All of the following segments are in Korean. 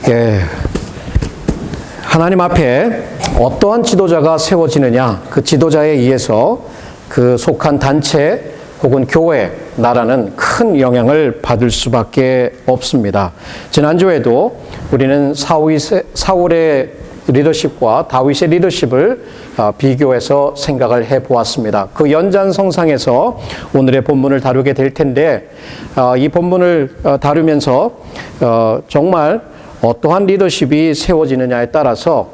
예, 하나님 앞에 어떠한 지도자가 세워지느냐, 그 지도자에 의해서 그 속한 단체 혹은 교회, 나라는 큰 영향을 받을 수밖에 없습니다. 지난주에도 우리는 사울의 리더십과 다윗의 리더십을 비교해서 생각을 해보았습니다. 그 연장선상에서 오늘의 본문을 다루게 될 텐데, 이 본문을 다루면서 정말 어떠한 리더십이 세워지느냐에 따라서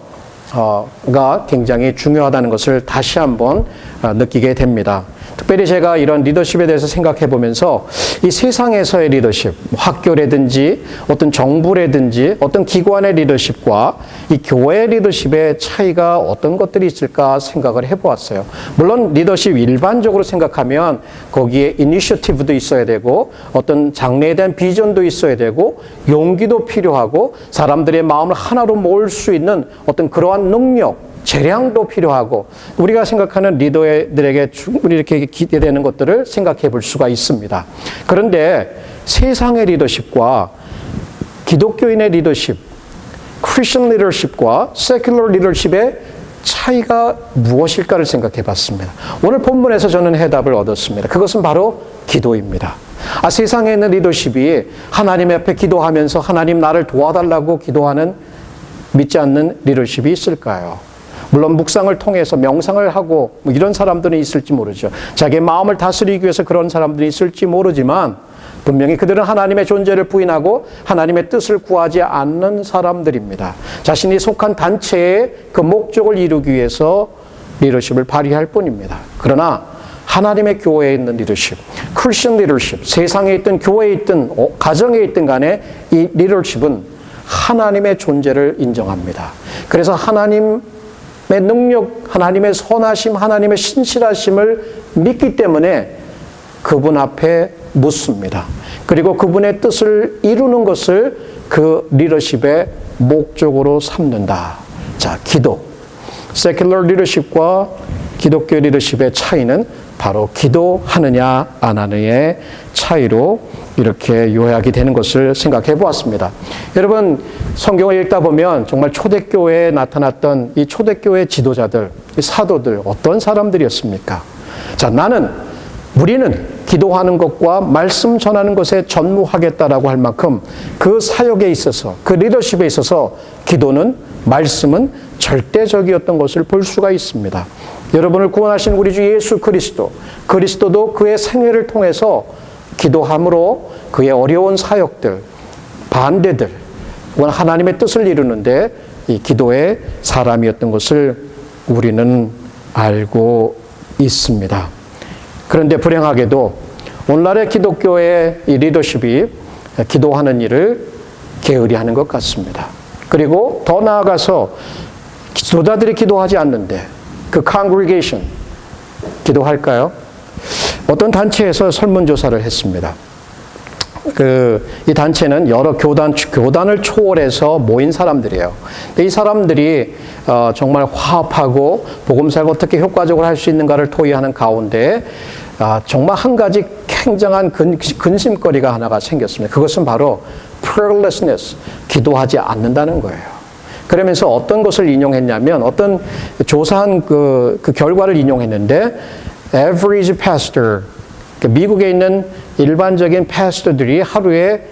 가 굉장히 중요하다는 것을 다시 한번 느끼게 됩니다. 특별히 제가 이런 리더십에 대해서 생각해 보면서 이 세상에서의 리더십, 학교라든지 어떤 정부라든지 어떤 기관의 리더십과 이 교회의 리더십의 차이가 어떤 것들이 있을까 생각을 해 보았어요. 물론 리더십 일반적으로 생각하면 거기에 이니셔티브도 있어야 되고 어떤 장래에 대한 비전도 있어야 되고 용기도 필요하고 사람들의 마음을 하나로 모을 수 있는 어떤 그러한 능력, 재량도 필요하고 우리가 생각하는 리더들에게 충분히 이렇게 기대되는 것들을 생각해 볼 수가 있습니다. 그런데 세상의 리더십과 기독교인의 리더십, 크리스천 리더십과 세큘러 리더십의 차이가 무엇일까를 생각해 봤습니다. 오늘 본문에서 저는 해답을 얻었습니다. 그것은 바로 기도입니다. 세상에 있는 리더십이 하나님 앞에 기도하면서 하나님 나를 도와달라고 기도하는 믿지 않는 리더십이 있을까요? 물론 묵상을 통해서 명상을 하고 이런 사람들은 있을지 모르죠. 자기의 마음을 다스리기 위해서 그런 사람들이 있을지 모르지만 분명히 그들은 하나님의 존재를 부인하고 하나님의 뜻을 구하지 않는 사람들입니다. 자신이 속한 단체의 그 목적을 이루기 위해서 리더십을 발휘할 뿐입니다. 그러나 하나님의 교회에 있는 리더십, 크리스천 리더십, 세상에 있든 교회에 있든 가정에 있든 간에 이 리더십은 하나님의 존재를 인정합니다. 그래서 하나님의 능력, 하나님의 선하심, 하나님의 신실하심을 믿기 때문에 그분 앞에 묻습니다. 그리고 그분의 뜻을 이루는 것을 그 리더십의 목적으로 삼는다. 자, 기도. 세큘러 리더십과 기독교 리더십의 차이는 바로 기도하느냐 안 하느냐의 차이로 이렇게 요약이 되는 것을 생각해 보았습니다. 여러분, 성경을 읽다 보면 정말 초대교회에 나타났던 이 초대교회 지도자들, 이 사도들 어떤 사람들이었습니까? 자, 우리는 기도하는 것과 말씀 전하는 것에 전무하겠다라고 할 만큼 그 사역에 있어서, 그 리더십에 있어서 기도는, 말씀은 절대적이었던 것을 볼 수가 있습니다. 여러분을 구원하신 우리 주 예수 그리스도도 그의 생애를 통해서 기도함으로 그의 어려운 사역들, 반대들, 하나님의 뜻을 이루는데 이 기도의 사람이었던 것을 우리는 알고 있습니다. 그런데 불행하게도 오늘날의 기독교의 이 리더십이 기도하는 일을 게으리하는 것 같습니다. 그리고 더 나아가서 지도자들이 기도하지 않는데 그 congregation 기도할까요? 어떤 단체에서 설문조사를 했습니다. 이 단체는 여러 교단을 초월해서 모인 사람들이에요. 근데 이 사람들이 정말 화합하고 복음사를 어떻게 효과적으로 할 수 있는가를 토의하는 가운데 정말 한 가지 굉장한 근심거리가 하나가 생겼습니다. 그것은 바로 prayerlessness, 기도하지 않는다는 거예요. 그러면서 어떤 것을 인용했냐면 어떤 조사한 그 결과를 인용했는데 average pastor, 미국에 있는 일반적인 패스터들이 하루에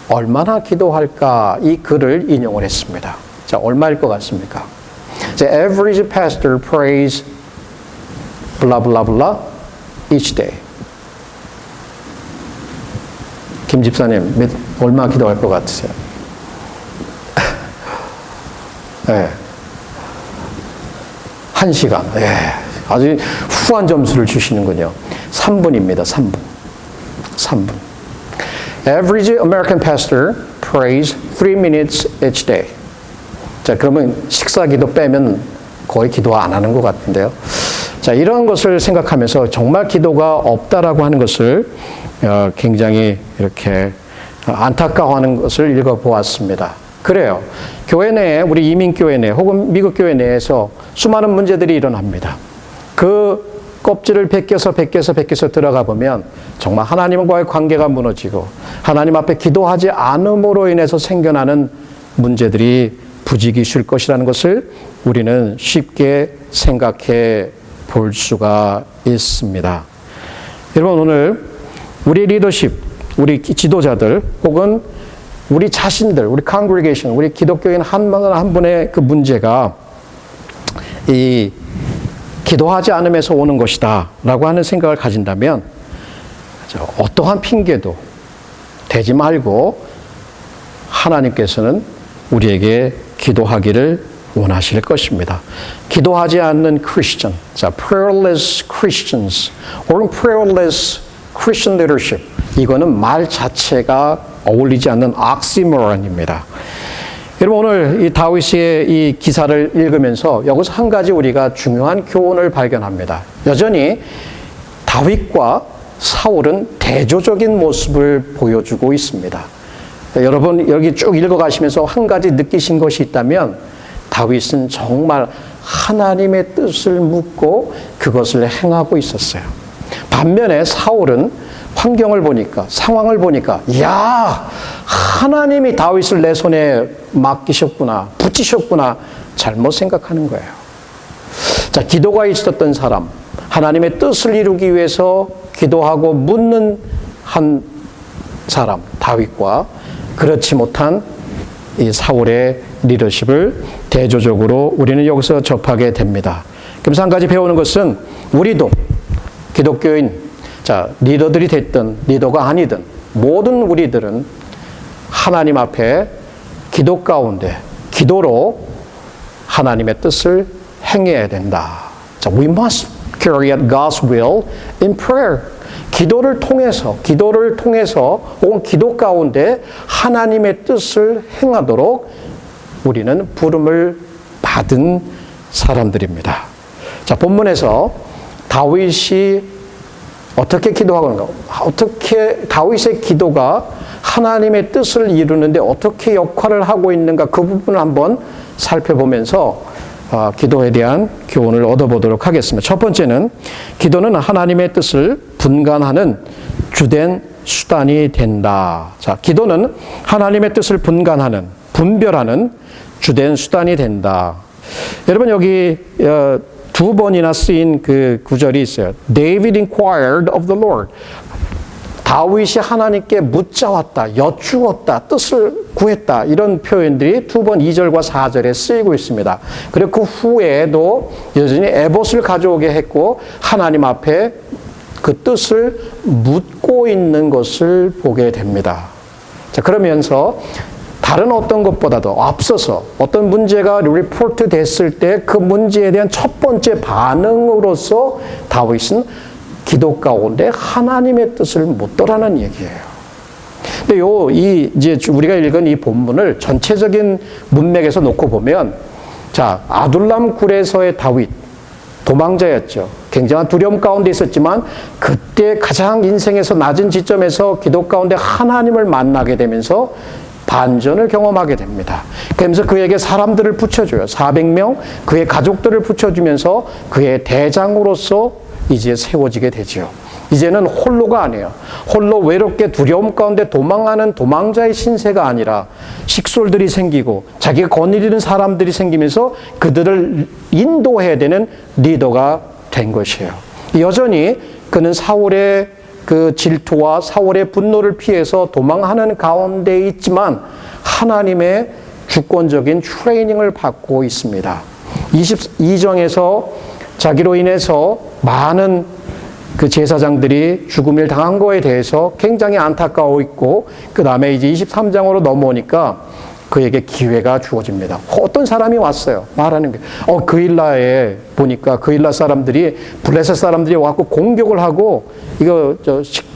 얼마나 기도할까 이 글을 인용을 했습니다. 자, 얼마일 것 같습니까? The average pastor prays blah blah blah each day. 김 집사님, 얼마 기도할 것 같으세요? 네. 1시간. 네. 아주 후한 점수를 주시는군요. 3분입니다. 3분. Average American pastor prays 3 minutes each day. 자, 그러면 식사기도 빼면 거의 기도 안 하는 것 같은데요. 자, 이런 것을 생각하면서 정말 기도가 없다라고 하는 것을 굉장히 이렇게 안타까워하는 것을 읽어보았습니다. 그래요. 교회 내에, 우리 이민교회 내 혹은 미국 교회 내에서 수많은 문제들이 일어납니다. 그 껍질을 벗겨서 들어가 보면 정말 하나님과의 관계가 무너지고 하나님 앞에 기도하지 않음으로 인해서 생겨나는 문제들이 부지기실 것이라는 것을 우리는 쉽게 생각해 볼 수가 있습니다. 여러분, 오늘 우리 리더십, 우리 지도자들 혹은 우리 자신들, 우리 congregation, 우리 기독교인 한 분의 그 문제가 이 기도하지 않으면서 오는 것이다 라고 하는 생각을 가진다면 어떠한 핑계도 대지 말고 하나님께서는 우리에게 기도하기를 원하실 것입니다. 기도하지 않는 크리스천, prayerless Christians, or prayerless Christian leadership, 이거는 말 자체가 어울리지 않는 옥시모론입니다. 여러분, 오늘 이 다윗의 이 기사를 읽으면서 여기서 한 가지 우리가 중요한 교훈을 발견합니다. 여전히 다윗과 사울은 대조적인 모습을 보여주고 있습니다. 여러분, 여기 쭉 읽어가시면서 한 가지 느끼신 것이 있다면 다윗은 정말 하나님의 뜻을 묻고 그것을 행하고 있었어요. 반면에 사울은 환경을 보니까, 상황을 보니까, 야, 하나님이 다윗을 내 손에 맡기셨구나, 붙이셨구나, 잘못 생각하는 거예요. 자, 기도가 있었던 사람, 하나님의 뜻을 이루기 위해서 기도하고 묻는 한 사람, 다윗과 그렇지 못한 이 사울의 리더십을 대조적으로 우리는 여기서 접하게 됩니다. 그래서 한 가지 배우는 것은 우리도 기독교인, 리더들이 됐든 리더가 아니든 모든 우리들은 하나님 앞에 기도 가운데 기도로 하나님의 뜻을 행해야 된다. We must carry out God's will in prayer. 기도를 통해서 혹은 기도 가운데 하나님의 뜻을 행하도록 우리는 부름을 받은 사람들입니다. 자, 본문에서 다윗이 어떻게 기도하는가? 어떻게 다윗의 기도가 하나님의 뜻을 이루는데 어떻게 역할을 하고 있는가? 그 부분을 한번 살펴보면서 기도에 대한 교훈을 얻어보도록 하겠습니다. 첫 번째는 기도는 하나님의 뜻을 분간하는 주된 수단이 된다. 자, 기도는 하나님의 뜻을 분별하는 주된 수단이 된다. 여러분, 여기 두 번이나 쓰인 그 구절이 있어요. David inquired of the Lord. 다윗이 하나님께 묻자왔다, 여쭈었다, 뜻을 구했다. 이런 표현들이 두 번 2절과 4절에 쓰이고 있습니다. 그리고 그 후에도 여전히 에봇을 가져오게 했고 하나님 앞에 그 뜻을 묻고 있는 것을 보게 됩니다. 자, 그러면서 다른 어떤 것보다도 앞서서 어떤 문제가 리포트 됐을 때 그 문제에 대한 첫 번째 반응으로서 다윗은 기도 가운데 하나님의 뜻을 묻더라는 얘기예요. 근데 이제 우리가 읽은 이 본문을 전체적인 문맥에서 놓고 보면, 자, 아둘람 굴에서의 다윗, 도망자였죠. 굉장한 두려움 가운데 있었지만 그때 가장 인생에서 낮은 지점에서 기도 가운데 하나님을 만나게 되면서 반전을 경험하게 됩니다. 그러면서 그에게 사람들을 붙여줘요. 400명, 그의 가족들을 붙여주면서 그의 대장으로서 이제 세워지게 되죠. 이제는 홀로가 아니에요. 홀로 외롭게 두려움 가운데 도망하는 도망자의 신세가 아니라 식솔들이 생기고 자기가 거느리는 사람들이 생기면서 그들을 인도해야 되는 리더가 된 것이에요. 여전히 그는 사울의 그 질투와 사울의 분노를 피해서 도망하는 가운데 있지만 하나님의 주권적인 트레이닝을 받고 있습니다. 22장에서 자기로 인해서 많은 그 제사장들이 죽음을 당한 거에 대해서 굉장히 안타까워 있고, 그 다음에 이제 23장으로 넘어오니까 그에게 기회가 주어집니다. 어떤 사람이 왔어요. 말하는 게, 그일라에 보니까 그일라 사람들이, 블레셋 사람들이 와서 공격을 하고,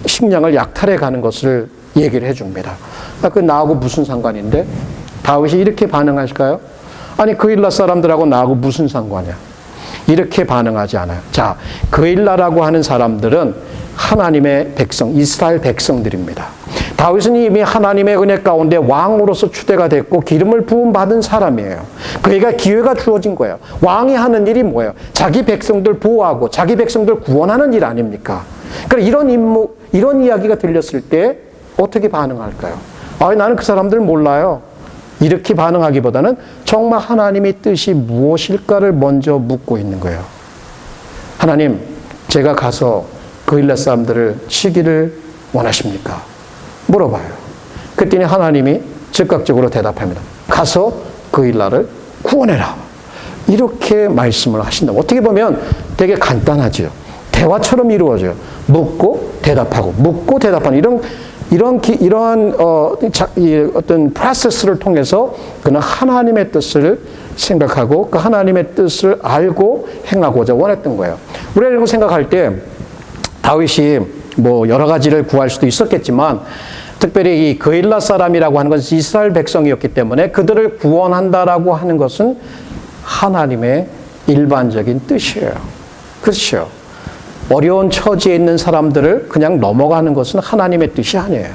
식량을 약탈해 가는 것을 얘기를 해줍니다. 그 나하고 무슨 상관인데? 다윗이 이렇게 반응하실까요? 아니, 그일라 사람들하고 나하고 무슨 상관이야? 이렇게 반응하지 않아요. 자, 그일라라고 하는 사람들은 하나님의 백성, 이스라엘 백성들입니다. 다윗은 이미 하나님의 은혜 가운데 왕으로서 추대가 됐고 기름을 부음받은 사람이에요. 그에게 기회가 주어진 거예요. 왕이 하는 일이 뭐예요? 자기 백성들 보호하고 자기 백성들 구원하는 일 아닙니까? 그러니까 이런 임무, 이런 이야기가 들렸을 때 어떻게 반응할까요? 나는 그 사람들 몰라요. 이렇게 반응하기보다는 정말 하나님의 뜻이 무엇일까를 먼저 묻고 있는 거예요. 하나님, 제가 가서 그일라 사람들을 치기를 원하십니까? 물어봐요. 그랬더니 하나님이 즉각적으로 대답합니다. 가서 그일라를 구원해라. 이렇게 말씀을 하신다. 어떻게 보면 되게 간단하죠. 대화처럼 이루어져요. 묻고 대답하고, 묻고 대답하는 이러한 어떤 프로세스를 통해서 그는 하나님의 뜻을 생각하고 그 하나님의 뜻을 알고 행하고자 원했던 거예요. 우리가 이런 거 생각할 때 다윗이 뭐 여러 가지를 구할 수도 있었겠지만 특별히 이 그일라 사람이라고 하는 것은 이스라엘 백성이었기 때문에 그들을 구원한다라고 하는 것은 하나님의 일반적인 뜻이에요. 그렇죠. 어려운 처지에 있는 사람들을 그냥 넘어가는 것은 하나님의 뜻이 아니에요.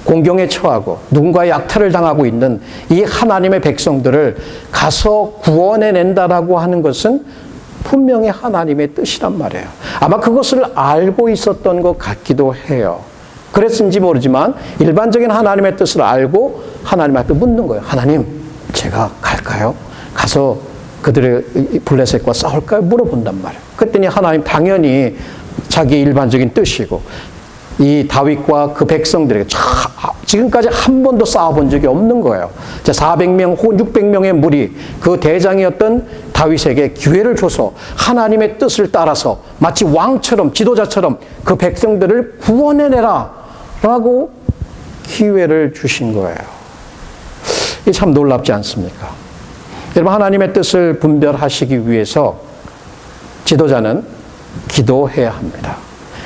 공경에 처하고 누군가의 약탈을 당하고 있는 이 하나님의 백성들을 가서 구원해낸다라고 하는 것은 분명히 하나님의 뜻이란 말이에요. 아마 그것을 알고 있었던 것 같기도 해요. 그랬는지 모르지만 일반적인 하나님의 뜻을 알고 하나님한테 묻는 거예요. 하나님, 제가 갈까요? 가서 그들의 블레셋과 싸울까요? 물어본단 말이에요. 그랬더니 하나님 당연히 자기 일반적인 뜻이고 이 다윗과 그 백성들에게 지금까지 한 번도 싸워본 적이 없는 거예요. 400명 혹은 600명의 무리 그 대장이었던 다윗에게 기회를 줘서 하나님의 뜻을 따라서 마치 왕처럼 지도자처럼 그 백성들을 구원해내라 라고 기회를 주신 거예요. 이게 참 놀랍지 않습니까? 여러분, 하나님의 뜻을 분별하시기 위해서 지도자는 기도해야 합니다.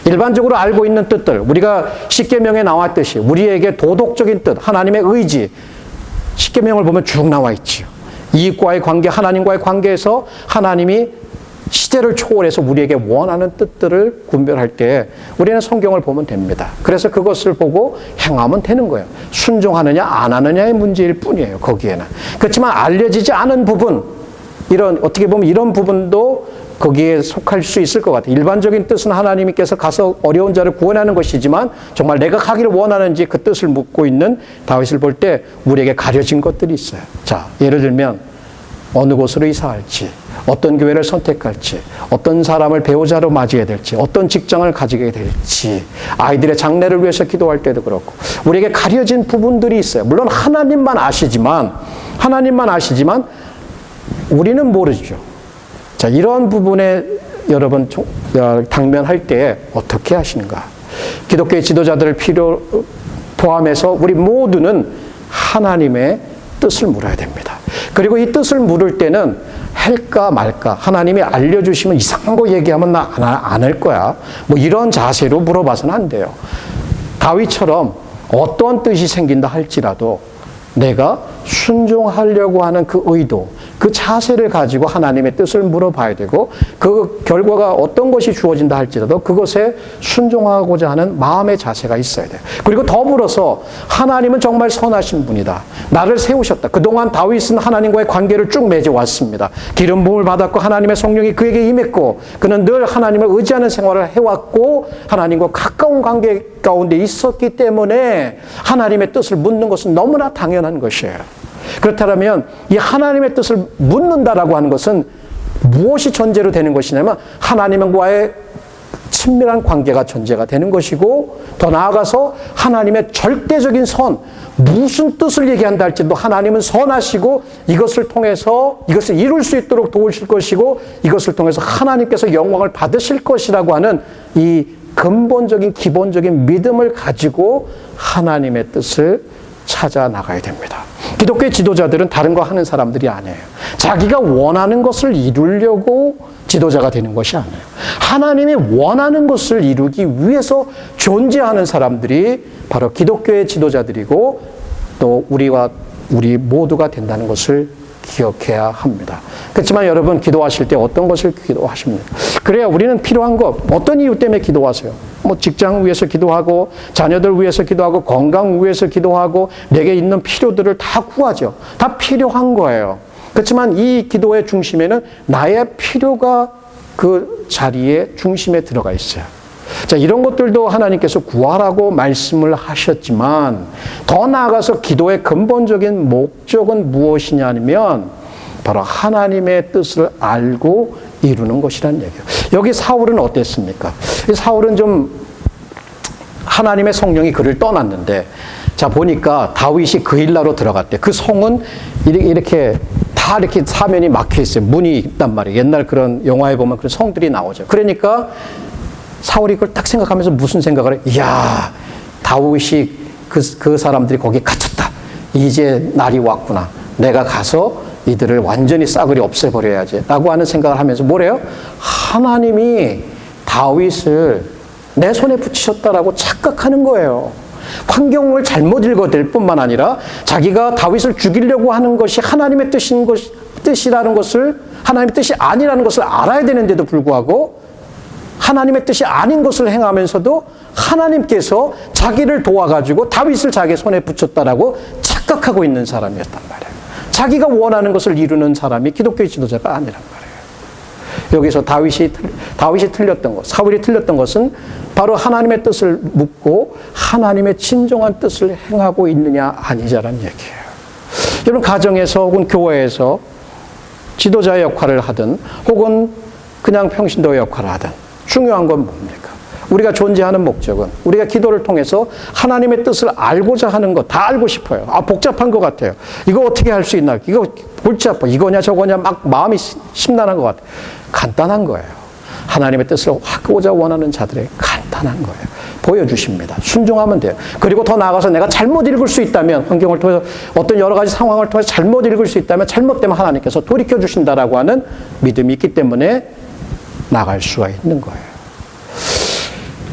일반적으로 알고 있는 뜻들, 우리가 십계명에 나왔듯이 우리에게 도덕적인 뜻, 하나님의 의지, 십계명을 보면 쭉 나와 있지요. 이익과의 관계, 하나님과의 관계에서 하나님이 시대를 초월해서 우리에게 원하는 뜻들을 분별할 때 우리는 성경을 보면 됩니다. 그래서 그것을 보고 행하면 되는 거예요. 순종하느냐 안 하느냐의 문제일 뿐이에요. 거기에는. 그렇지만 알려지지 않은 부분, 어떻게 보면 이런 부분도 거기에 속할 수 있을 것 같아요. 일반적인 뜻은 하나님께서 가서 어려운 자를 구원하는 것이지만 정말 내가 가기를 원하는지 그 뜻을 묻고 있는 다윗을 볼 때 우리에게 가려진 것들이 있어요. 자, 예를 들면 어느 곳으로 이사할지, 어떤 교회를 선택할지, 어떤 사람을 배우자로 맞이해야 될지, 어떤 직장을 가지게 될지, 아이들의 장래를 위해서 기도할 때도 그렇고 우리에게 가려진 부분들이 있어요. 물론 하나님만 아시지만 우리는 모르죠. 자, 이런 부분에 여러분 당면할 때 어떻게 하시는가? 기독교의 지도자들을 포함해서 우리 모두는 하나님의 뜻을 물어야 됩니다. 그리고 이 뜻을 물을 때는 할까 말까, 하나님이 알려주시면 이상한 거 얘기하면 나 안 할 거야, 뭐 이런 자세로 물어봐서는 안 돼요. 다윗처럼 어떤 뜻이 생긴다 할지라도 내가 순종하려고 하는 그 의도, 그 자세를 가지고 하나님의 뜻을 물어봐야 되고 그 결과가 어떤 것이 주어진다 할지라도 그것에 순종하고자 하는 마음의 자세가 있어야 돼요. 그리고 더불어서 하나님은 정말 선하신 분이다. 나를 세우셨다. 그동안 다윗은 하나님과의 관계를 쭉 맺어왔습니다. 기름 부음을 받았고 하나님의 성령이 그에게 임했고 그는 늘 하나님을 의지하는 생활을 해왔고 하나님과 가까운 관계 가운데 있었기 때문에 하나님의 뜻을 묻는 것은 너무나 당연한 것이에요. 그렇다면 이 하나님의 뜻을 묻는다라고 하는 것은 무엇이 전제로 되는 것이냐면 하나님과의 친밀한 관계가 전제가 되는 것이고 더 나아가서 하나님의 절대적인 선, 무슨 뜻을 얘기한다 할지라도 하나님은 선하시고 이것을 통해서 이것을 이룰 수 있도록 도우실 것이고 이것을 통해서 하나님께서 영광을 받으실 것이라고 하는 이 근본적인 기본적인 믿음을 가지고 하나님의 뜻을 찾아 나가야 됩니다. 기독교의 지도자들은 다른 거 하는 사람들이 아니에요. 자기가 원하는 것을 이루려고 지도자가 되는 것이 아니에요. 하나님이 원하는 것을 이루기 위해서 존재하는 사람들이 바로 기독교의 지도자들이고 또 우리 모두가 된다는 것을 기억해야 합니다. 그렇지만 여러분 기도하실 때 어떤 것을 기도하십니까? 그래야 우리는 필요한 것, 어떤 이유 때문에 기도하세요? 뭐 직장 위해서 기도하고 자녀들 위해서 기도하고 건강 위해서 기도하고 내게 있는 필요들을 다 구하죠. 다 필요한 거예요. 그렇지만 이 기도의 중심에는 나의 필요가 그 자리에 중심에 들어가 있어요. 자, 이런 것들도 하나님께서 구하라고 말씀을 하셨지만 더 나아가서 기도의 근본적인 목적은 무엇이냐면 바로 하나님의 뜻을 알고 이루는 것이라는 얘기예요. 여기 사울은 어땠습니까? 이 사울은 좀 하나님의 성령이 그를 떠났는데 자 보니까 다윗이 그 일나로 들어갔대. 그 성은 이렇게 다 이렇게 사면이 막혀 있어요. 문이 있단 말이에요. 옛날 그런 영화에 보면 그런 성들이 나오죠. 그러니까 사울이 그걸 딱 생각하면서 무슨 생각을 해? 이야, 다윗이 그 사람들이 거기 갇혔다. 이제 날이 왔구나. 내가 가서 이들을 완전히 싸그리 없애버려야지. 라고 하는 생각을 하면서 뭐래요? 하나님이 다윗을 내 손에 붙이셨다라고 착각하는 거예요. 환경을 잘못 읽어댈 뿐만 아니라 자기가 다윗을 죽이려고 하는 것이 하나님의 뜻이라는 것을, 하나님의 뜻이 아니라는 것을 알아야 되는데도 불구하고 하나님의 뜻이 아닌 것을 행하면서도 하나님께서 자기를 도와가지고 다윗을 자기 손에 붙였다라고 착각하고 있는 사람이었단 말이에요. 자기가 원하는 것을 이루는 사람이 기독교의 지도자가 아니란 말이에요. 여기서 다윗이 틀렸던 것, 사울이 틀렸던 것은 바로 하나님의 뜻을 묻고 하나님의 진정한 뜻을 행하고 있느냐 아니냐라는 얘기예요. 여러분 가정에서 혹은 교회에서 지도자의 역할을 하든 혹은 그냥 평신도의 역할을 하든 중요한 건 뭡니까? 우리가 존재하는 목적은 우리가 기도를 통해서 하나님의 뜻을 알고자 하는 것 다 알고 싶어요. 아, 복잡한 것 같아요. 이거 어떻게 할 수 있나? 이거 골치 아파. 이거냐 저거냐 막 마음이 심란한 것 같아요. 간단한 거예요. 하나님의 뜻을 하고자 원하는 자들의 간단한 거예요. 보여주십니다. 순종하면 돼요. 그리고 더 나아가서 내가 잘못 읽을 수 있다면 환경을 통해서 어떤 여러 가지 상황을 통해서 잘못 읽을 수 있다면 잘못되면 하나님께서 돌이켜주신다라고 하는 믿음이 있기 때문에 나갈 수가 있는 거예요.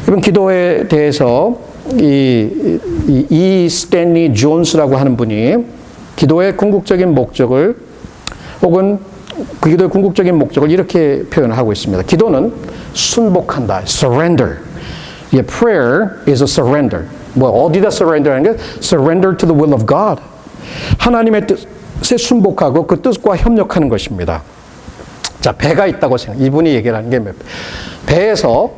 여러분 기도에 대해서 이 스탠리 존스라고 하는 분이 기도의 궁극적인 목적을 혹은 그 기도의 궁극적인 목적을 이렇게 표현을 하고 있습니다. 기도는 순복한다. surrender. prayer is a surrender. 뭐 어디다 surrender 하는 게 surrender to the will of God. 하나님의 뜻에 순복하고 그 뜻과 협력하는 것입니다. 자, 배가 있다고 생각. 이분이 얘기를 하는 게 배에서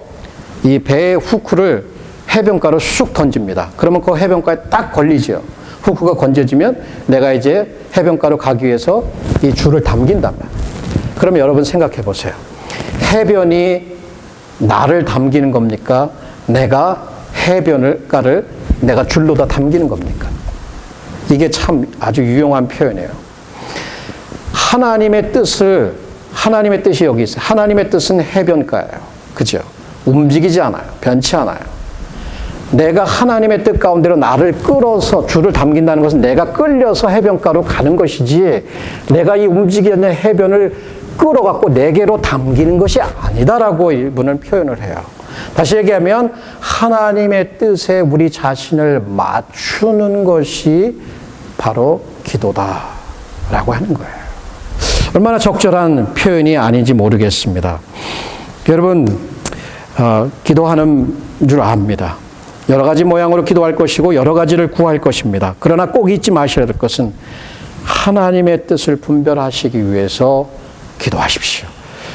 이 배의 후크를 해변가로 쑥 던집니다. 그러면 그 해변가에 딱 걸리죠. 후크가 건져지면 내가 이제 해변가로 가기 위해서 이 줄을 당긴단 말이에요. 그러면 여러분 생각해 보세요. 해변이 나를 당기는 겁니까? 내가 해변가를 내가 줄로다 당기는 겁니까? 이게 참 아주 유용한 표현이에요. 하나님의 뜻이 여기 있어요. 하나님의 뜻은 해변가예요. 그죠? 움직이지 않아요. 변치 않아요. 내가 하나님의 뜻 가운데로 나를 끌어서 줄을 당긴다는 것은 내가 끌려서 해변가로 가는 것이지 내가 이 움직이는 해변을 끌어갖고 내게로 당기는 것이 아니다라고 이분은 표현을 해요. 다시 얘기하면 하나님의 뜻에 우리 자신을 맞추는 것이 바로 기도다라고 하는 거예요. 얼마나 적절한 표현이 아닌지 모르겠습니다. 여러분 기도하는 줄 압니다. 여러 가지 모양으로 기도할 것이고 여러 가지를 구할 것입니다. 그러나 꼭 잊지 마셔야 될 것은 하나님의 뜻을 분별하시기 위해서 기도하십시오.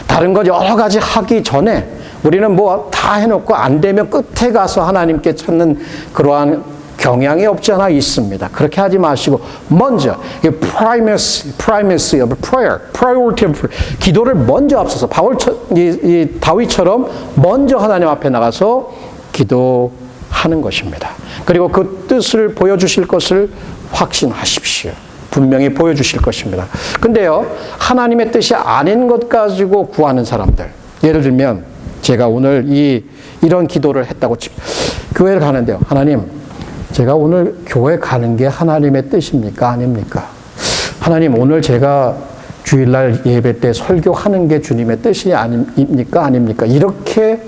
다른 것 여러 가지 하기 전에 우리는 뭐 다 해놓고 안 되면 끝에 가서 하나님께 찾는 그러한 경향이 없지 않아 있습니다. 그렇게 하지 마시고 먼저 primacy of prayer, priority of prayer, 기도를 먼저 앞서서 다윗처럼 먼저 하나님 앞에 나가서 기도하는 것입니다. 그리고 그 뜻을 보여주실 것을 확신하십시오. 분명히 보여주실 것입니다. 근데요, 하나님의 뜻이 아닌 것 가지고 구하는 사람들, 예를 들면 제가 오늘 이런 기도를 했다고 교회를 가는데요. 하나님, 제가 오늘 교회 가는 게 하나님의 뜻입니까? 아닙니까? 하나님, 오늘 제가 주일날 예배 때 설교하는 게 주님의 뜻이 아닙니까? 아닙니까? 이렇게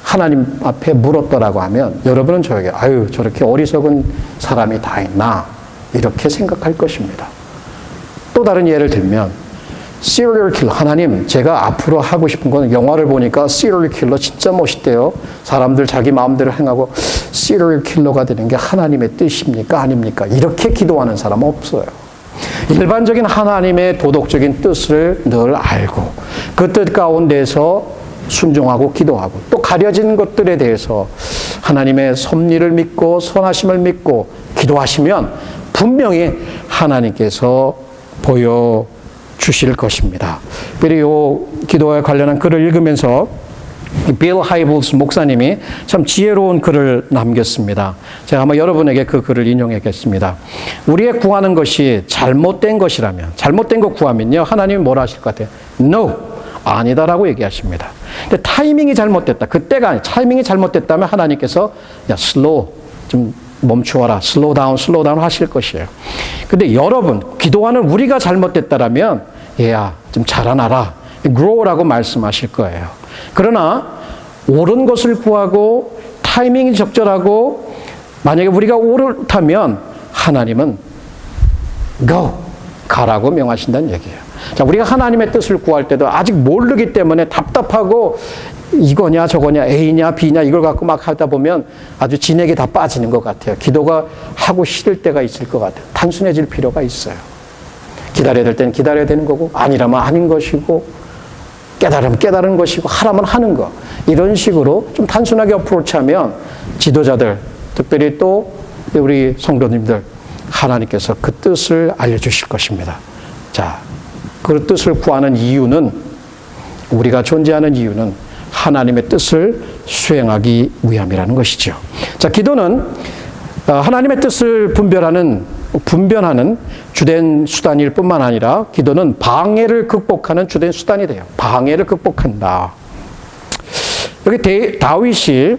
하나님 앞에 물었더라고 하면 여러분은 저에게 아유, 저렇게 어리석은 사람이 다 있나? 이렇게 생각할 것입니다. 또 다른 예를 들면 serial killer, 하나님 제가 앞으로 하고 싶은 건 영화를 보니까 serial killer 진짜 멋있대요. 사람들 자기 마음대로 행하고 serial killer가 되는 게 하나님의 뜻입니까? 아닙니까? 이렇게 기도하는 사람은 없어요. 일반적인 하나님의 도덕적인 뜻을 늘 알고 그 뜻 가운데서 순종하고 기도하고 또 가려진 것들에 대해서 하나님의 섭리를 믿고 선하심을 믿고 기도하시면 분명히 하나님께서 보여주실 것입니다. 그리고 이 기도와 관련한 글을 읽으면서 빌 하이블스 목사님이 참 지혜로운 글을 남겼습니다. 제가 한번 여러분에게 그 글을 인용하겠습니다. 우리의 구하는 것이 잘못된 것이라면, 잘못된 거 구하면요, 하나님이 뭐라 하실 것 같아요? No, 아니다라고 얘기하십니다. 근데 타이밍이 잘못됐다. 그때가 아니, 타이밍이 잘못됐다면 하나님께서 야, 슬로우, 좀 멈추어라. 슬로우 다운 하실 것이에요. 근데 여러분, 기도하는 우리가 잘못됐다라면 얘야, 좀 자라나라. grow라고 말씀하실 거예요. 그러나 옳은 것을 구하고 타이밍이 적절하고 만약에 우리가 옳다면 하나님은 go, 가라고 명하신다는 얘기예요. 자, 우리가 하나님의 뜻을 구할 때도 아직 모르기 때문에 답답하고 이거냐 저거냐 A냐 B냐 이걸 갖고 막 하다 보면 아주 진액이 다 빠지는 것 같아요. 기도가 하고 싫을 때가 있을 것 같아요. 단순해질 필요가 있어요. 기다려야 될 때는 기다려야 되는 거고 아니라면 아닌 것이고 깨달으면 깨달은 것이고 하라면 하는 거. 이런 식으로 좀 단순하게 어프로치하면 지도자들, 특별히 또 우리 성도님들 하나님께서 그 뜻을 알려주실 것입니다. 자, 그 뜻을 구하는 이유는 우리가 존재하는 이유는 하나님의 뜻을 수행하기 위함이라는 것이죠. 자, 기도는 하나님의 뜻을 분별하는 주된 수단일 뿐만 아니라 기도는 방해를 극복하는 주된 수단이 돼요. 방해를 극복한다. 여기 다윗이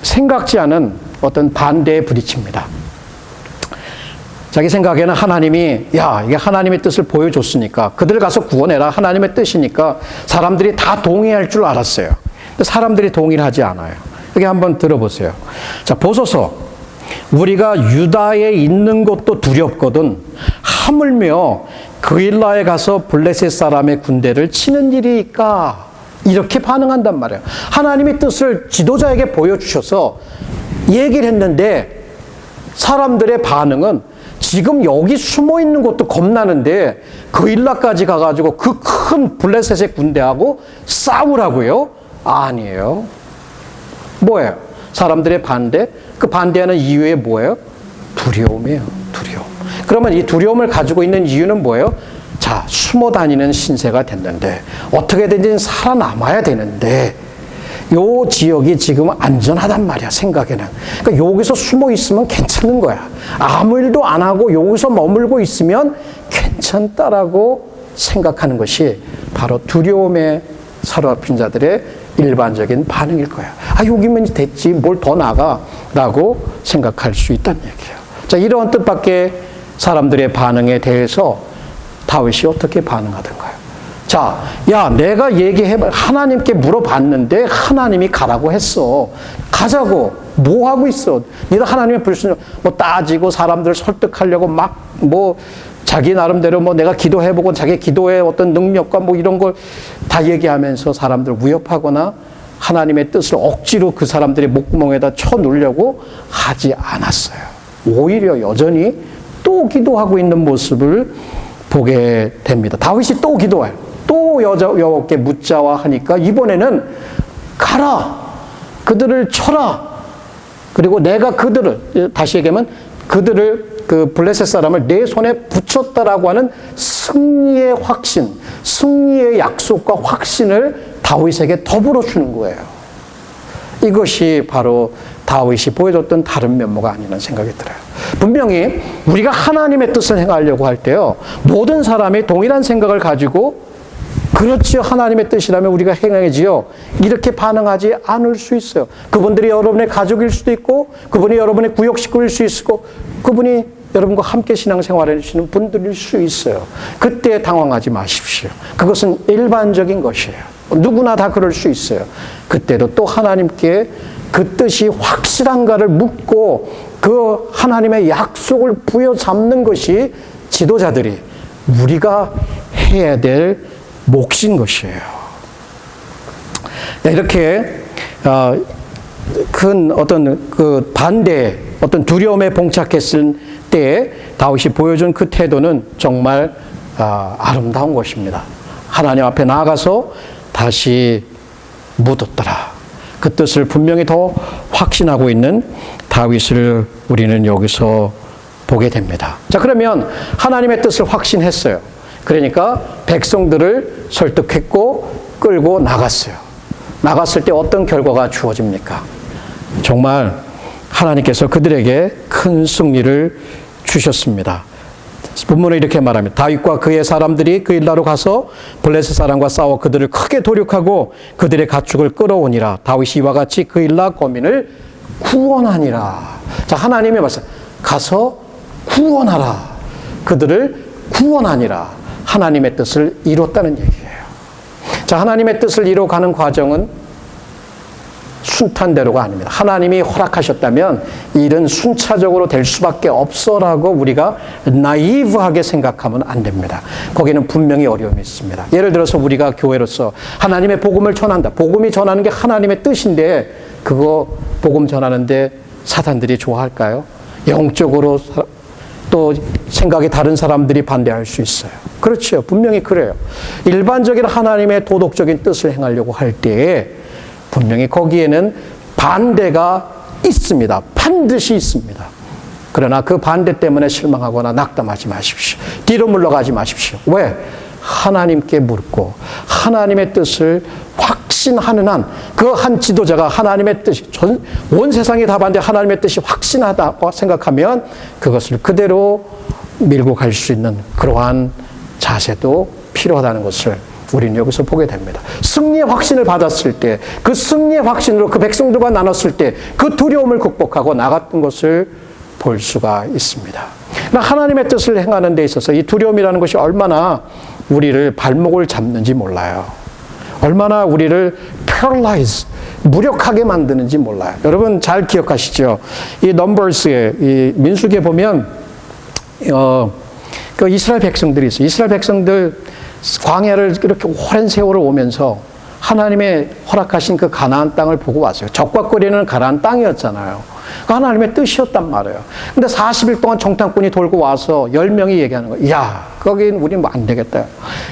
생각지 않은 어떤 반대에 부딪힙니다. 자기 생각에는 하나님이 야 이게 하나님의 뜻을 보여줬으니까 그들 가서 구원해라 하나님의 뜻이니까 사람들이 다 동의할 줄 알았어요. 근데 사람들이 동의를 하지 않아요. 여기 한번 들어보세요. 자, 보소서 우리가 유다에 있는 것도 두렵거든 하물며 그일라에 가서 블레셋 사람의 군대를 치는 일이니까 이렇게 반응한단 말이에요. 하나님의 뜻을 지도자에게 보여주셔서 얘기를 했는데 사람들의 반응은 지금 여기 숨어 있는 것도 겁나는데 그일라까지 가가지고 그 큰 블레셋의 군대하고 싸우라고요? 아니에요. 뭐예요? 사람들의 반대? 그 반대하는 이유에 뭐예요? 두려움이에요. 두려움. 그러면 이 두려움을 가지고 있는 이유는 뭐예요? 자, 숨어 다니는 신세가 됐는데 어떻게든지 살아남아야 되는데 요 지역이 지금 안전하단 말이야, 생각에는. 그러니까 여기서 숨어 있으면 괜찮은 거야. 아무 일도 안 하고 여기서 머물고 있으면 괜찮다라고 생각하는 것이 바로 두려움에 사로잡힌 자들의 일반적인 반응일 거야. 아, 여기면 됐지. 뭘 더 나가? 라고 생각할 수 있다는 얘기예요. 자, 이러한 뜻밖의 사람들의 반응에 대해서 다윗이 어떻게 반응하던가요? 자, 야, 내가 하나님께 물어봤는데 하나님이 가라고 했어. 가자고. 뭐 하고 있어? 네가 하나님의 불순종, 따지고 사람들을 설득하려고 자기 나름대로 내가 기도해보고 자기 기도의 어떤 능력과 이런 걸 다 얘기하면서 사람들을 위협하거나 하나님의 뜻을 억지로 그 사람들의 목구멍에다 쳐놓으려고 하지 않았어요. 오히려 여전히 또 기도하고 있는 모습을 보게 됩니다. 다윗이 또 기도해요. 또 여호와께 묻자와 하니까 이번에는 가라. 그들을 쳐라. 그리고 내가 다시 얘기하면 그들을 그 블레셋 사람을 내 손에 붙였다라고 하는 승리의 확신, 승리의 약속과 확신을 다윗에게 더불어 주는 거예요. 이것이 바로 다윗이 보여줬던 다른 면모가 아니라는 생각이 들어요. 분명히 우리가 하나님의 뜻을 행하려고 할 때요, 모든 사람이 동일한 생각을 가지고 그렇지요, 하나님의 뜻이라면 우리가 행해야지요, 이렇게 반응하지 않을 수 있어요. 그분들이 여러분의 가족일 수도 있고 그분이 여러분의 구역 식구일 수 있고 그분이 여러분과 함께 신앙생활을 하시는 분들일 수 있어요. 그때 당황하지 마십시오. 그것은 일반적인 것이에요. 누구나 다 그럴 수 있어요. 그때도 또 하나님께 그 뜻이 확실한가를 묻고 그 하나님의 약속을 부여잡는 것이 지도자들이 우리가 해야 될 몫인 것이에요. 이렇게 큰 어떤 그 반대, 어떤 두려움에 봉착했을 때 다윗이 보여준 그 태도는 정말 아름다운 것입니다. 하나님 앞에 나아가서 다시 묻었더라. 그 뜻을 분명히 더 확신하고 있는 다윗을 우리는 여기서 보게 됩니다. 자, 그러면 하나님의 뜻을 확신했어요. 그러니까 백성들을 설득했고 끌고 나갔어요. 나갔을 때 어떤 결과가 주어집니까? 정말 하나님께서 그들에게 큰 승리를 주셨습니다. 본문은 이렇게 말합니다. 다윗과 그의 사람들이 그 일나로 가서 블레셋 사람과 싸워 그들을 크게 도륙하고 그들의 가축을 끌어오니라. 다윗이 이와 같이 그 일나 거민을 구원하니라. 자, 하나님의 말씀. 가서 구원하라. 그들을 구원하니라. 하나님의 뜻을 이뤘다는 얘기예요. 자, 하나님의 뜻을 이뤄가는 과정은 순탄대로가 아닙니다. 하나님이 허락하셨다면 일은 순차적으로 될 수밖에 없어라고 우리가 나이브하게 생각하면 안 됩니다. 거기는 분명히 어려움이 있습니다. 예를 들어서 우리가 교회로서 하나님의 복음을 전한다. 복음이 전하는 게 하나님의 뜻인데 그거 복음 전하는데 사단들이 좋아할까요? 영적으로 또 생각이 다른 사람들이 반대할 수 있어요. 그렇죠. 분명히 그래요. 일반적인 하나님의 도덕적인 뜻을 행하려고 할 때에 분명히 거기에는 반대가 있습니다. 반드시 있습니다. 그러나 그 반대 때문에 실망하거나 낙담하지 마십시오. 뒤로 물러가지 마십시오. 왜? 하나님께 묻고 하나님의 뜻을 확신하는 한 그 한 지도자가 하나님의 뜻이 온 세상이 다 반대 하나님의 뜻이 확신하다고 생각하면 그것을 그대로 밀고 갈 수 있는 그러한 자세도 필요하다는 것을 우리는 여기서 보게 됩니다. 승리의 확신을 받았을 때, 그 승리의 확신으로 그 백성들과 나눴을 때 그 두려움을 극복하고 나갔던 것을 볼 수가 있습니다. 하나님의 뜻을 행하는 데 있어서 이 두려움이라는 것이 얼마나 우리를 발목을 잡는지 몰라요. 얼마나 우리를 paralyze, 무력하게 만드는지 몰라요. 여러분 잘 기억하시죠? 이 넘버스에, 이 민수기에 보면, 그 이스라엘 백성들이 있어요. 이스라엘 백성들 광야를 이렇게 오랜 세월을 오면서 하나님의 허락하신 그 가나안 땅을 보고 왔어요. 적과거리는 가나안 땅이었잖아요. 그 하나님의 뜻이었단 말이에요. 근데 40일 동안 정탐꾼이 돌고 와서 10명이 얘기하는 거예요. 야, 거긴 우린 뭐 안 되겠다.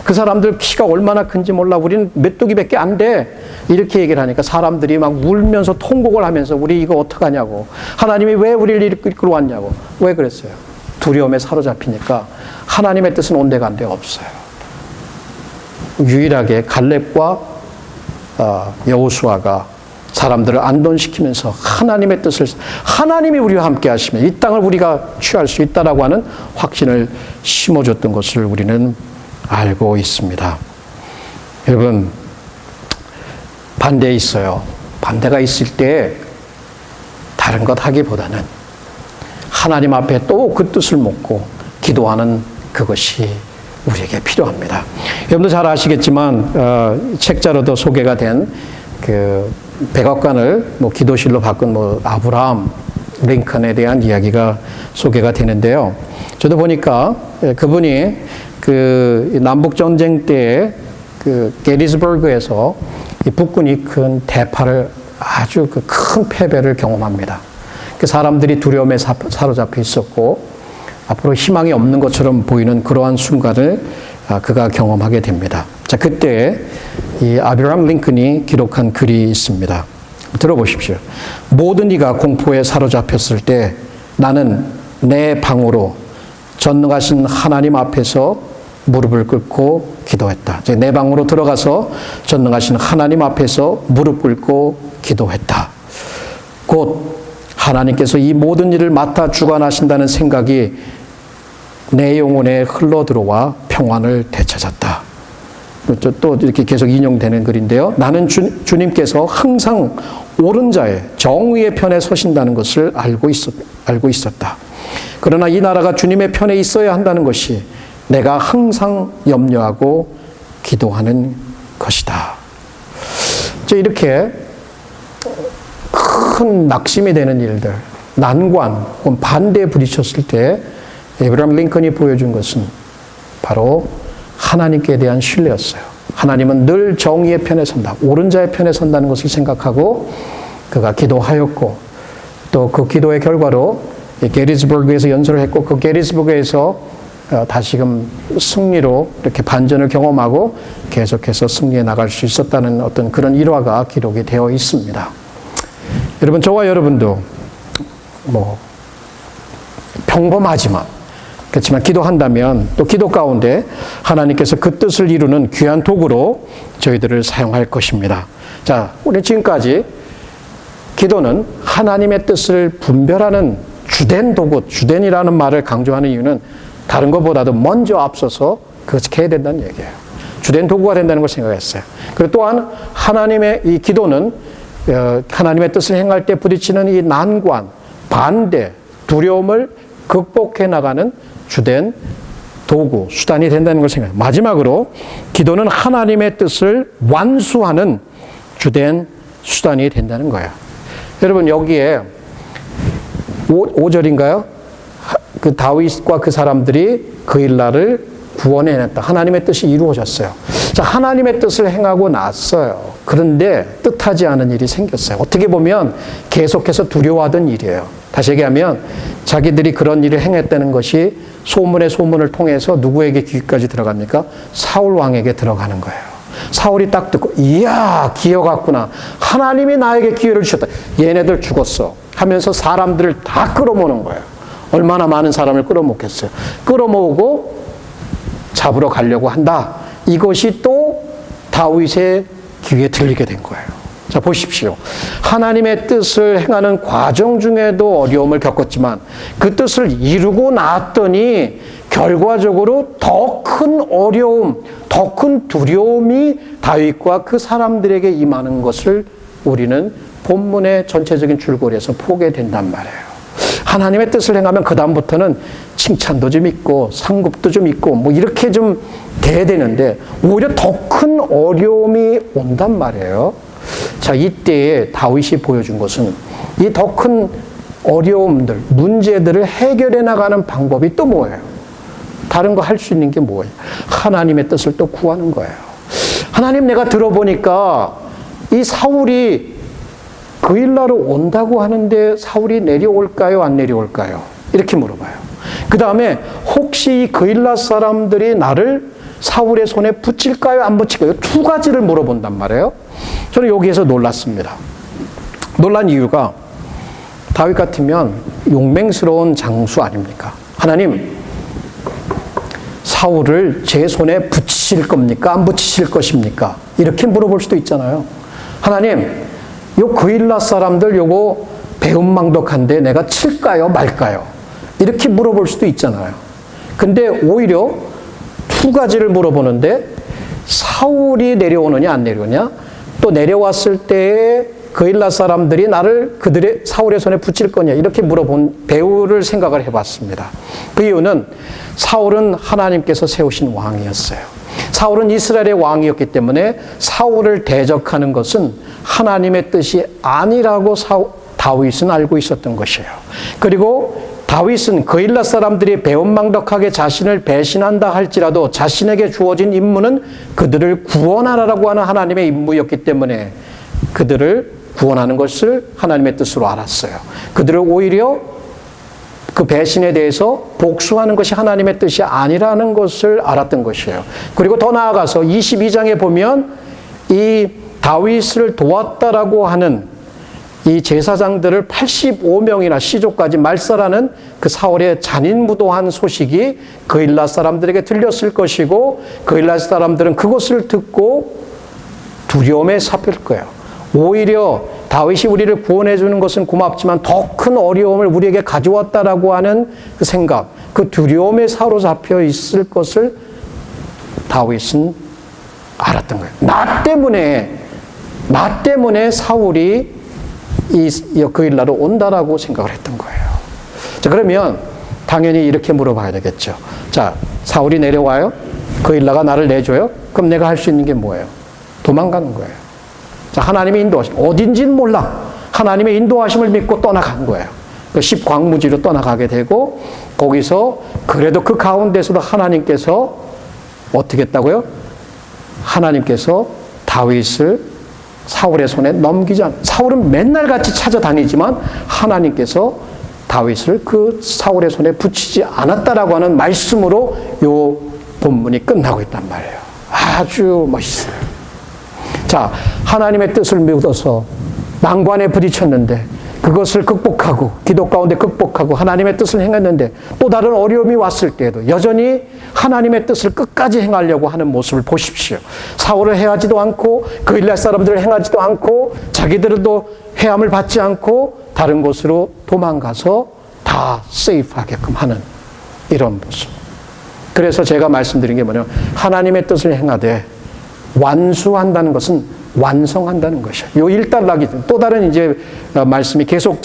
그 사람들 키가 얼마나 큰지 몰라. 우린 메뚜기밖에 안 돼. 이렇게 얘기를 하니까 사람들이 막 울면서 통곡을 하면서 우리 이거 어떡하냐고. 하나님이 왜 우리를 이끌어 왔냐고. 왜 그랬어요? 두려움에 사로잡히니까 하나님의 뜻은 온데간데 없어요. 유일하게 갈렙과 여호수아가 사람들을 안돈시키면서 하나님의 뜻을, 하나님이 우리와 함께 하시면 이 땅을 우리가 취할 수 있다라고 하는 확신을 심어줬던 것을 우리는 알고 있습니다. 여러분, 반대 있어요. 반대가 있을 때 다른 것 하기보다는 하나님 앞에 또 그 뜻을 묻고 기도하는 그것이 우리에게 필요합니다. 여러분도 잘 아시겠지만 책자로도 소개가 된 그 백악관을 기도실로 바꾼 아브라함 링컨에 대한 이야기가 소개가 되는데요. 저도 보니까 그분이 그 남북 전쟁 때 그 게티스버그에서 이 북군이 큰 대파를 아주 그 큰 패배를 경험합니다. 그 사람들이 두려움에 사로잡혀 있었고 앞으로 희망이 없는 것처럼 보이는 그러한 순간을 그가 경험하게 됩니다. 자, 그때 이 아브라함 링컨이 기록한 글이 있습니다. 들어보십시오. 모든 이가 공포에 사로잡혔을 때 나는 내 방으로 전능하신 하나님 앞에서 무릎을 꿇고 기도했다. 내 방으로 들어가서 전능하신 하나님 앞에서 무릎 꿇고 기도했다. 곧 하나님께서 이 모든 일을 맡아 주관하신다는 생각이 내 영혼에 흘러들어와 평안을 되찾았다. 또 이렇게 계속 인용되는 글인데요. 나는 주님께서 항상 옳은 자의 정의의 편에 서신다는 것을 알고 있었다. 그러나 이 나라가 주님의 편에 있어야 한다는 것이 내가 항상 염려하고 기도하는 것이다. 이렇게 큰 낙심이 되는 일들, 난관, 반대에 부딪혔을 때 에브라임 링컨이 보여준 것은 바로 하나님께 대한 신뢰였어요. 하나님은 늘 정의의 편에 선다. 옳은 자의 편에 선다는 것을 생각하고 그가 기도하였고 또 그 기도의 결과로 게티스버그에서 연설을 했고 그 게티스버그에서 다시금 승리로 이렇게 반전을 경험하고 계속해서 승리해 나갈 수 있었다는 어떤 그런 일화가 기록이 되어 있습니다. 여러분, 저와 여러분도 평범하지만 그렇지만 기도한다면 또 기도 가운데 하나님께서 그 뜻을 이루는 귀한 도구로 저희들을 사용할 것입니다. 자, 우리 지금까지 기도는 하나님의 뜻을 분별하는 주된 도구, 주된이라는 말을 강조하는 이유는 다른 것보다도 먼저 앞서서 그렇게 해야 된다는 얘기예요. 주된 도구가 된다는 걸 생각했어요. 그리고 또한 하나님의 이 기도는 하나님의 뜻을 행할 때 부딪히는 이 난관, 반대, 두려움을 극복해 나가는 주된 도구, 수단이 된다는 걸 생각해요. 마지막으로 기도는 하나님의 뜻을 완수하는 주된 수단이 된다는 거예요. 여러분, 여기에 5절인가요? 그 다윗과 그 사람들이 그 일날을 구원해냈다. 하나님의 뜻이 이루어졌어요. 자, 하나님의 뜻을 행하고 났어요. 그런데 뜻하지 않은 일이 생겼어요. 어떻게 보면 계속해서 두려워하던 일이에요. 다시 얘기하면 자기들이 그런 일을 행했다는 것이 소문의 소문을 통해서 누구에게 귀까지 들어갑니까? 사울 왕에게 들어가는 거예요. 사울이 딱 듣고, 이야, 기회가 왔구나. 하나님이 나에게 기회를 주셨다. 얘네들 죽었어 하면서 사람들을 다 끌어모으는 거예요. 얼마나 많은 사람을 끌어모겠어요. 끌어모으고 잡으러 가려고 한다. 이것이 또 다윗의 귀에 들리게 된 거예요. 자, 보십시오. 하나님의 뜻을 행하는 과정 중에도 어려움을 겪었지만 그 뜻을 이루고 났더니 결과적으로 더 큰 어려움, 더 큰 두려움이 다윗과 그 사람들에게 임하는 것을 우리는 본문의 전체적인 줄거리에서 보게 된단 말이에요. 하나님의 뜻을 행하면 그 다음부터는 칭찬도 좀 있고 상급도 좀 있고 뭐 이렇게 좀 돼야 되는데 오히려 더 큰 어려움이 온단 말이에요. 자, 이때에 다윗이 보여준 것은 이 더 큰 어려움들, 문제들을 해결해 나가는 방법이 또 뭐예요? 다른 거 할 수 있는 게 뭐예요? 하나님의 뜻을 또 구하는 거예요. 하나님, 내가 들어보니까 이 사울이 그 일나로 온다고 하는데 사울이 내려올까요? 안 내려올까요? 이렇게 물어봐요. 그 다음에 혹시 이 그일라 사람들이 나를 사울의 손에 붙일까요? 안 붙일까요? 두 가지를 물어본단 말이에요. 저는 여기에서 놀랐습니다. 놀란 이유가 다윗 같으면 용맹스러운 장수 아닙니까? 하나님, 사울을 제 손에 붙이실 겁니까? 안 붙이실 것입니까? 이렇게 물어볼 수도 있잖아요. 하나님, 요 그일라 사람들 요거 배은망덕한데 내가 칠까요? 말까요? 이렇게 물어볼 수도 있잖아요. 근데 오히려 두 가지를 물어보는데 사울이 내려오느냐 안 내려오냐, 또 내려왔을 때에 그일라 사람들이 나를 그들의 사울의 손에 붙일 거냐, 이렇게 물어본 배우를 생각을 해봤습니다. 그 이유는 사울은 하나님께서 세우신 왕이었어요. 사울은 이스라엘의 왕이었기 때문에 사울을 대적하는 것은 하나님의 뜻이 아니라고 다윗은 알고 있었던 것이에요. 그리고 다윗은 그일라 사람들이 배은망덕하게 자신을 배신한다 할지라도 자신에게 주어진 임무는 그들을 구원하라고 하는 하나님의 임무였기 때문에 그들을 구원하는 것을 하나님의 뜻으로 알았어요. 그들을 오히려 그 배신에 대해서 복수하는 것이 하나님의 뜻이 아니라는 것을 알았던 것이에요. 그리고 더 나아가서 22장에 보면 이 다윗을 도왔다라고 하는 이 제사장들을 85명이나 시족까지 말살하는 그 사울의 잔인무도한 소식이 그일라 사람들에게 들렸을 것이고 그일라 사람들은 그것을 듣고 두려움에 삽힐 거예요. 오히려 다윗이 우리를 구원해 주는 것은 고맙지만 더 큰 어려움을 우리에게 가져왔다라고 하는 그 생각, 그 두려움에 사로잡혀 있을 것을 다윗은 알았던 거예요. 나 때문에 사울이 그 일나로 온다라고 생각을 했던 거예요. 자, 그러면 당연히 이렇게 물어봐야 되겠죠. 자, 사울이 내려와요? 그 일나가 나를 내줘요? 그럼 내가 할 수 있는 게 뭐예요? 도망가는 거예요. 자, 하나님의 인도하심, 어딘지는 몰라. 하나님의 인도하심을 믿고 떠나간 거예요. 그 십광무지로 떠나가게 되고 거기서 그래도 그 가운데서도 하나님께서 어떻게 했다고요? 하나님께서 다윗을 사울의 손에 넘기지 않아요. 사울은 맨날 같이 찾아다니지만 하나님께서 다윗을 그 사울의 손에 붙이지 않았다라고 하는 말씀으로 요 본문이 끝나고 있단 말이에요. 아주 멋있어요. 자, 하나님의 뜻을 믿어서 난관에 부딪혔는데 그것을 극복하고 기도 가운데 극복하고 하나님의 뜻을 행했는데 또 다른 어려움이 왔을 때에도 여전히 하나님의 뜻을 끝까지 행하려고 하는 모습을 보십시오. 사울을 해하지도 않고 그 일날 사람들을 행하지도 않고 자기들도 해함을 받지 않고 다른 곳으로 도망가서 다 세이프하게끔 하는 이런 모습. 그래서 제가 말씀드린 게 뭐냐면 하나님의 뜻을 행하되 완수한다는 것은 완성한다는 것이요. 요 일단락이 또 다른 이제 말씀이 계속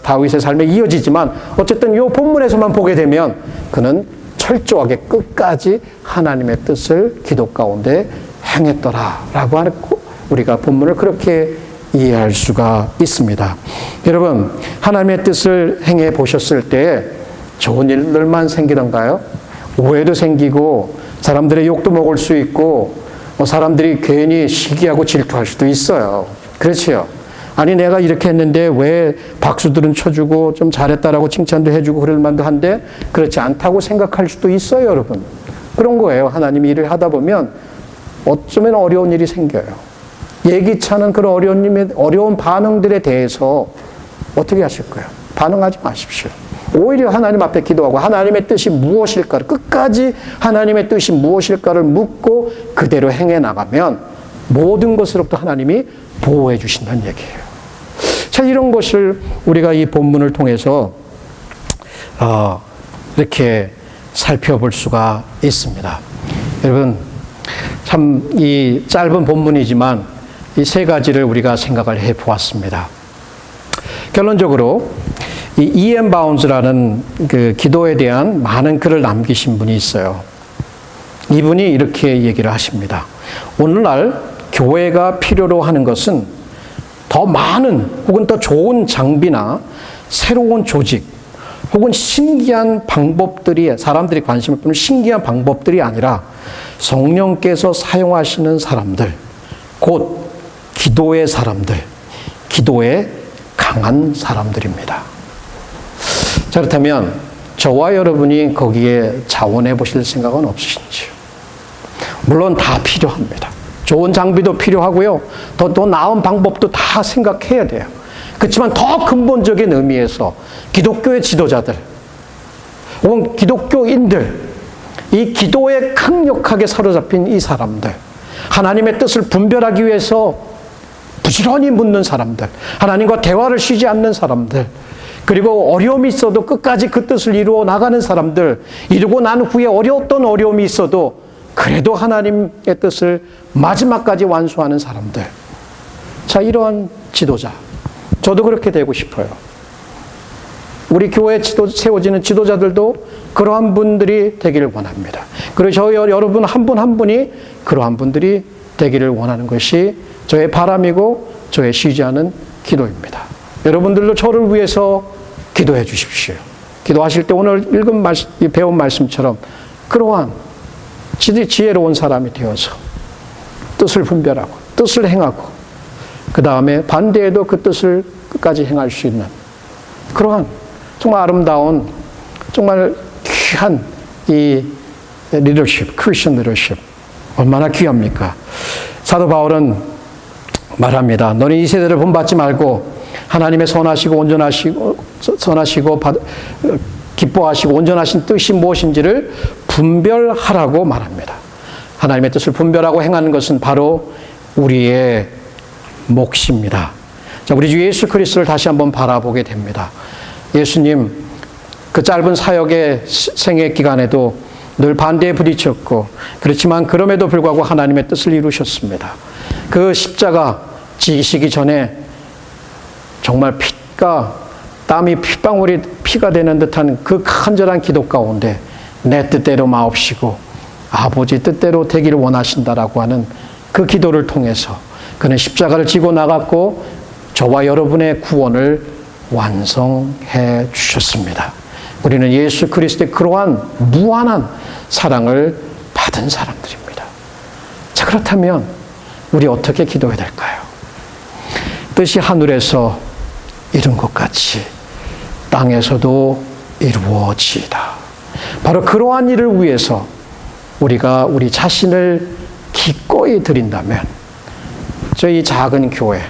다윗의 삶에 이어지지만 어쨌든 요 본문에서만 보게 되면 그는 철저하게 끝까지 하나님의 뜻을 기도 가운데 행했더라라고 하고 우리가 본문을 그렇게 이해할 수가 있습니다. 여러분, 하나님의 뜻을 행해 보셨을 때 좋은 일들만 생기던가요? 오해도 생기고 사람들의 욕도 먹을 수 있고 사람들이 괜히 시기하고 질투할 수도 있어요. 그렇지요? 아니 내가 이렇게 했는데 왜 박수들은 쳐주고 좀 잘했다라고 칭찬도 해주고 그럴 만도 한데 그렇지 않다고 생각할 수도 있어요, 여러분. 그런 거예요. 하나님이 일을 하다 보면 어쩌면 어려운 일이 생겨요. 예기치 않은 그런 어려운 반응들에 대해서 어떻게 하실 거예요? 반응하지 마십시오. 오히려 하나님 앞에 기도하고 하나님의 뜻이 무엇일까를 끝까지 하나님의 뜻이 무엇일까를 묻고 그대로 행해 나가면 모든 것으로부터 하나님이 보호해 주신다는 얘기예요. 자, 이런 것을 우리가 이 본문을 통해서 이렇게 살펴볼 수가 있습니다. 여러분, 참 이 짧은 본문이지만 이 세 가지를 우리가 생각을 해 보았습니다. 결론적으로 이 E.M. 바운즈라는 그 기도에 대한 많은 글을 남기신 분이 있어요. 이분이 이렇게 얘기를 하십니다. 오늘날 교회가 필요로 하는 것은 더 많은 혹은 더 좋은 장비나 새로운 조직 혹은 신기한 방법들이 사람들이 관심을 끄는 신기한 방법들이 아니라 성령께서 사용하시는 사람들, 곧 기도의 사람들, 기도에 강한 사람들입니다. 자, 그렇다면 저와 여러분이 거기에 자원해 보실 생각은 없으신지요? 물론 다 필요합니다. 좋은 장비도 필요하고요. 더 나은 방법도 다 생각해야 돼요. 그렇지만 더 근본적인 의미에서 기독교의 지도자들 혹은 기독교인들, 이 기도에 강력하게 사로잡힌 이 사람들, 하나님의 뜻을 분별하기 위해서 부지런히 묻는 사람들, 하나님과 대화를 쉬지 않는 사람들, 그리고 어려움이 있어도 끝까지 그 뜻을 이루어 나가는 사람들, 이루고 난 후에 어떤 어려움이 있어도 그래도 하나님의 뜻을 마지막까지 완수하는 사람들. 자, 이러한 지도자. 저도 그렇게 되고 싶어요. 우리 교회에 세워지는 지도자들도 그러한 분들이 되기를 원합니다. 그리고 저 여러분 한 분 한 분이 그러한 분들이 되기를 원하는 것이 저의 바람이고 저의 쉬지 않은 기도입니다. 여러분들도 저를 위해서 기도해 주십시오. 기도하실 때 오늘 배운 말씀처럼 그러한 지혜로운 사람이 되어서 뜻을 분별하고 뜻을 행하고 그 다음에 반대에도 그 뜻을 끝까지 행할 수 있는 그러한 정말 아름다운 정말 귀한 이 리더십, 크리스천 리더십 얼마나 귀합니까? 사도 바울은 말합니다. 너는 이 세대를 본받지 말고 하나님의 선하시고 기뻐하시고 온전하신 뜻이 무엇인지를 분별하라고 말합니다. 하나님의 뜻을 분별하고 행하는 것은 바로 우리의 몫입니다. 자, 우리 주 예수 그리스도를 다시 한번 바라보게 됩니다. 예수님 그 짧은 사역의 생애 기간에도 늘 반대에 부딪혔고 그렇지만 그럼에도 불구하고 하나님의 뜻을 이루셨습니다. 그 십자가 지시기 전에 정말 땀이 핏방울이 피가 되는 듯한 그 간절한 기도 가운데 내 뜻대로 마옵시고 아버지 뜻대로 되기를 원하신다라고 하는 그 기도를 통해서 그는 십자가를 지고 나갔고 저와 여러분의 구원을 완성해 주셨습니다. 우리는 예수 그리스도의 그러한 무한한 사랑을 받은 사람들입니다. 자, 그렇다면 우리 어떻게 기도해야 될까요? 뜻이 하늘에서 이룬 것 같이 땅에서도 이루어지이다. 바로 그러한 일을 위해서 우리가 우리 자신을 기꺼이 드린다면 저희 작은 교회,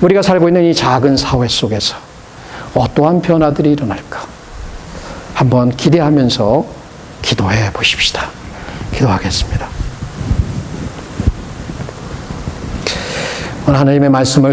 우리가 살고 있는 이 작은 사회 속에서 어떠한 변화들이 일어날까? 한번 기대하면서 기도해 보십시다. 기도하겠습니다. 오늘 하나님의 말씀을